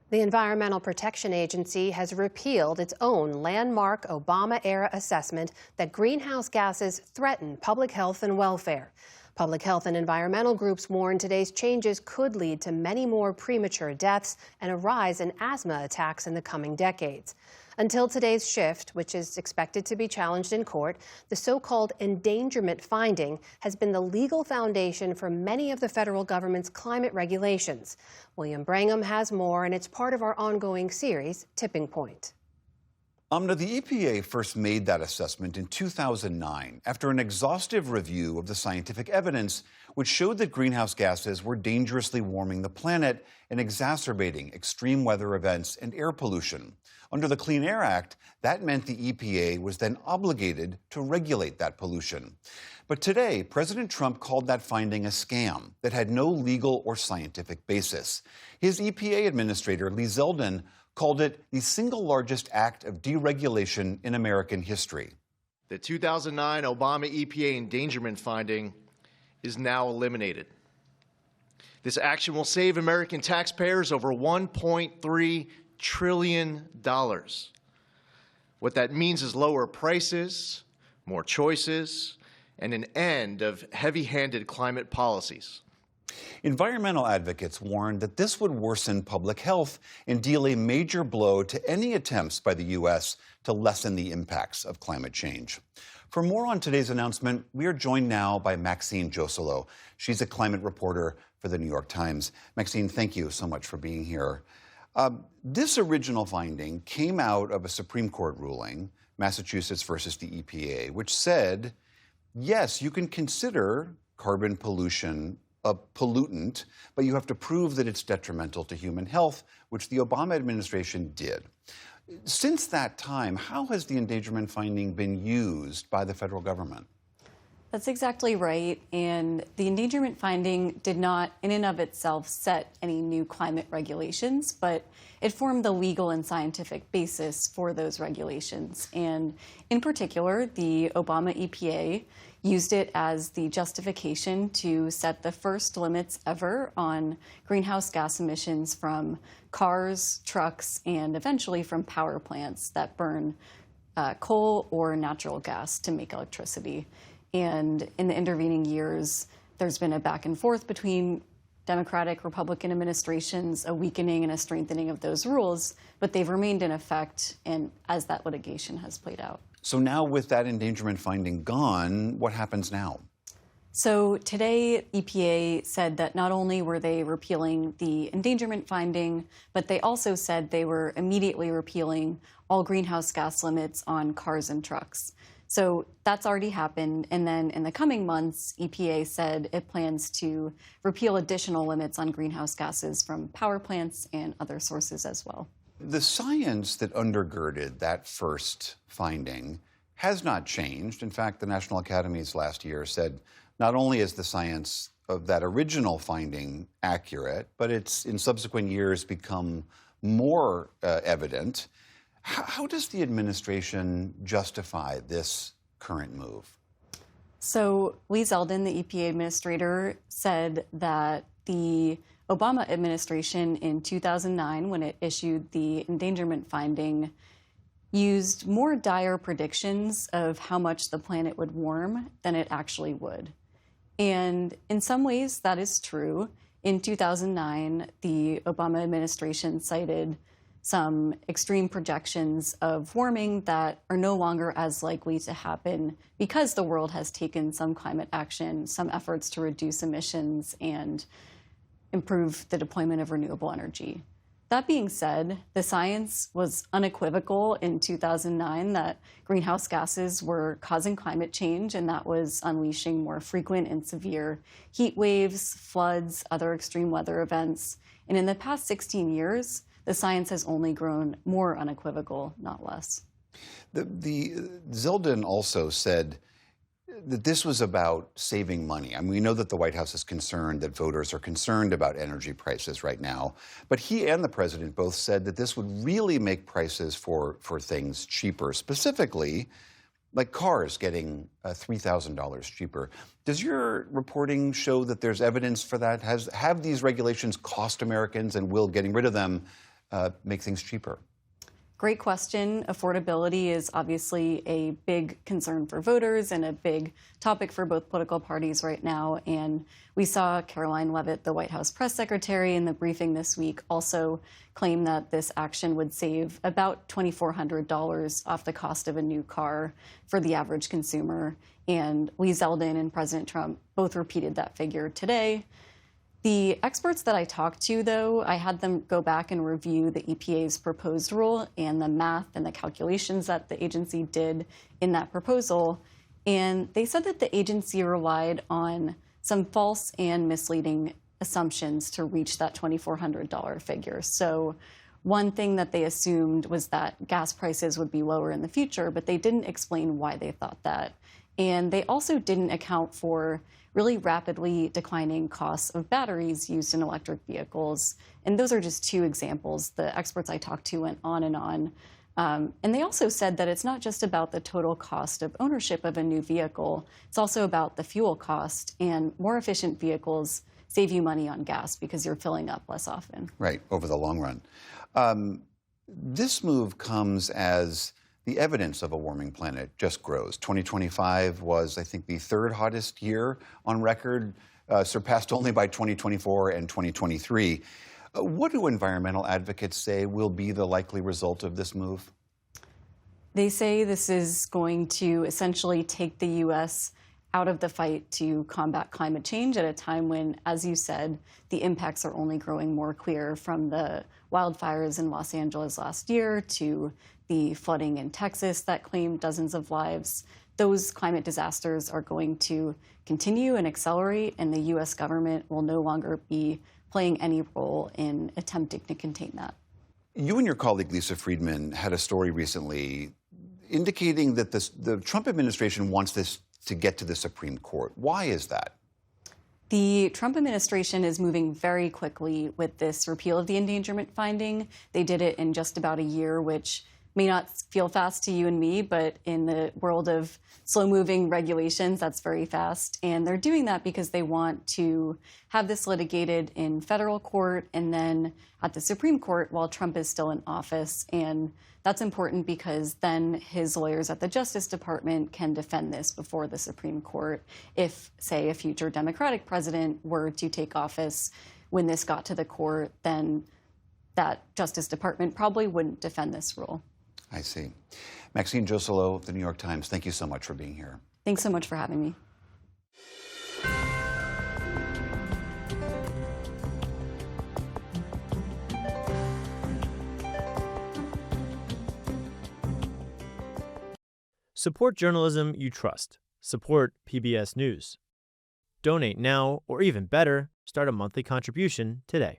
The Environmental Protection Agency has repealed its own landmark Obama-era assessment that greenhouse gases threaten public health and welfare. Public health and environmental groups warn today's changes could lead to many more premature deaths and a rise in asthma attacks in the coming decades. Until today's shift, which is expected to be challenged in court, the so-called endangerment finding has been the legal foundation for many of the federal government's climate regulations. William Brangham has more, and it's part of our ongoing series, Tipping Point. Amna, the EPA first made that assessment in 2009 after an exhaustive review of the scientific evidence, which showed that greenhouse gases were dangerously warming the planet and exacerbating extreme weather events and air pollution. Under the Clean Air Act, that meant the EPA was then obligated to regulate that pollution. But today, President Trump called that finding a scam that had no legal or scientific basis. His EPA administrator, Lee Zeldin, called it the single largest act of deregulation in American history. The 2009 Obama EPA endangerment finding is now eliminated. This action will save American taxpayers over $1.3 trillion. What that means is lower prices, more choices, and an end of heavy-handed climate policies. Environmental advocates warned that this would worsen public health and deal a major blow to any attempts by the U.S. to lessen the impacts of climate change. For more on today's announcement, we are joined now by Maxine Joselo. She's a climate reporter for the New York Times. Maxine, thank you so much for being here. This original finding came out of a Supreme Court ruling, Massachusetts versus the EPA, which said, yes, you can consider carbon pollution a pollutant, but you have to prove that it's detrimental to human health, which the Obama administration did. Since that time, how has the endangerment finding been used by the federal government? That's exactly right. And the endangerment finding did not, in and of itself, set any new climate regulations, but it formed the legal and scientific basis for those regulations. And in particular, the Obama EPA used it as the justification to set the first limits ever on greenhouse gas emissions from cars, trucks, and eventually from power plants that burn coal or natural gas to make electricity. And in the intervening years, there's been a back and forth between Democratic, Republican administrations, a weakening and a strengthening of those rules, but they've remained in effect and as that litigation has played out. So now with that endangerment finding gone, what happens now? So today, EPA said that not only were they repealing the endangerment finding, but they also said they were immediately repealing all greenhouse gas limits on cars and trucks. So that's already happened. And then in the coming months, EPA said it plans to repeal additional limits on greenhouse gases from power plants and other sources as well. The science that undergirded that first finding has not changed. In fact, the National Academies last year said not only is the science of that original finding accurate, but it's in subsequent years become more evident. How does the administration justify this current move? So Lee Zeldin, the EPA administrator, said that the Obama administration in 2009, when it issued the endangerment finding, used more dire predictions of how much the planet would warm than it actually would. And in some ways, that is true. In 2009, the Obama administration cited some extreme projections of warming that are no longer as likely to happen because the world has taken some climate action, some efforts to reduce emissions and improve the deployment of renewable energy. That being said, the science was unequivocal in 2009 that greenhouse gases were causing climate change, and that was unleashing more frequent and severe heat waves, floods, other extreme weather events. And in the past 16 years, the science has only grown more unequivocal, not less. The Zeldin also said that this was about saving money. I mean, we know that the White House is concerned, that voters are concerned about energy prices right now. But he and the president both said that this would really make prices for things cheaper, specifically like cars getting $3,000 cheaper. Does your reporting show that there's evidence for that? Have these regulations cost Americans, and will getting rid of them make things cheaper? Great question. Affordability is obviously a big concern for voters and a big topic for both political parties right now. And we saw Caroline Leavitt, the White House press secretary, in the briefing this week also claim that this action would save about $2,400 off the cost of a new car for the average consumer. And Lee Zeldin and President Trump both repeated that figure today. The experts that I talked to, though, I had them go back and review the EPA's proposed rule and the math and the calculations that the agency did in that proposal. And they said that the agency relied on some false and misleading assumptions to reach that $2,400 figure. So one thing that they assumed was that gas prices would be lower in the future, but they didn't explain why they thought that. And they also didn't account for really rapidly declining costs of batteries used in electric vehicles. And those are just two examples. The experts I talked to went on and on. And they also said that it's not just about the total cost of ownership of a new vehicle. It's also about the fuel cost. And more efficient vehicles save you money on gas because you're filling up less often. Right, over the long run. This move comes as the evidence of a warming planet just grows. 2025 was, I think, the third hottest year on record, surpassed only by 2024 and 2023. What do environmental advocates say will be the likely result of this move? They say this is going to essentially take the U.S. out of the fight to combat climate change at a time when, as you said, the impacts are only growing more clear, from the wildfires in Los Angeles last year to the flooding in Texas that claimed dozens of lives. Those climate disasters are going to continue and accelerate, and the U.S. government will no longer be playing any role in attempting to contain that. You and your colleague Lisa Friedman had a story recently indicating that the Trump administration wants this to get to the Supreme Court. Why is that? The Trump administration is moving very quickly with this repeal of the endangerment finding. They did it in just about a year, which may not feel fast to you and me, but in the world of slow-moving regulations, that's very fast. And they're doing that because they want to have this litigated in federal court and then at the Supreme Court while Trump is still in office. And that's important because then his lawyers at the Justice Department can defend this before the Supreme Court if, say, a future Democratic president were to take office. When this got to the court, then that Justice Department probably wouldn't defend this rule. I see. Maxine Joselo of the New York Times, thank you so much for being here. Thanks so much for having me. Support journalism you trust. Support PBS News. Donate now, or even better, start a monthly contribution today.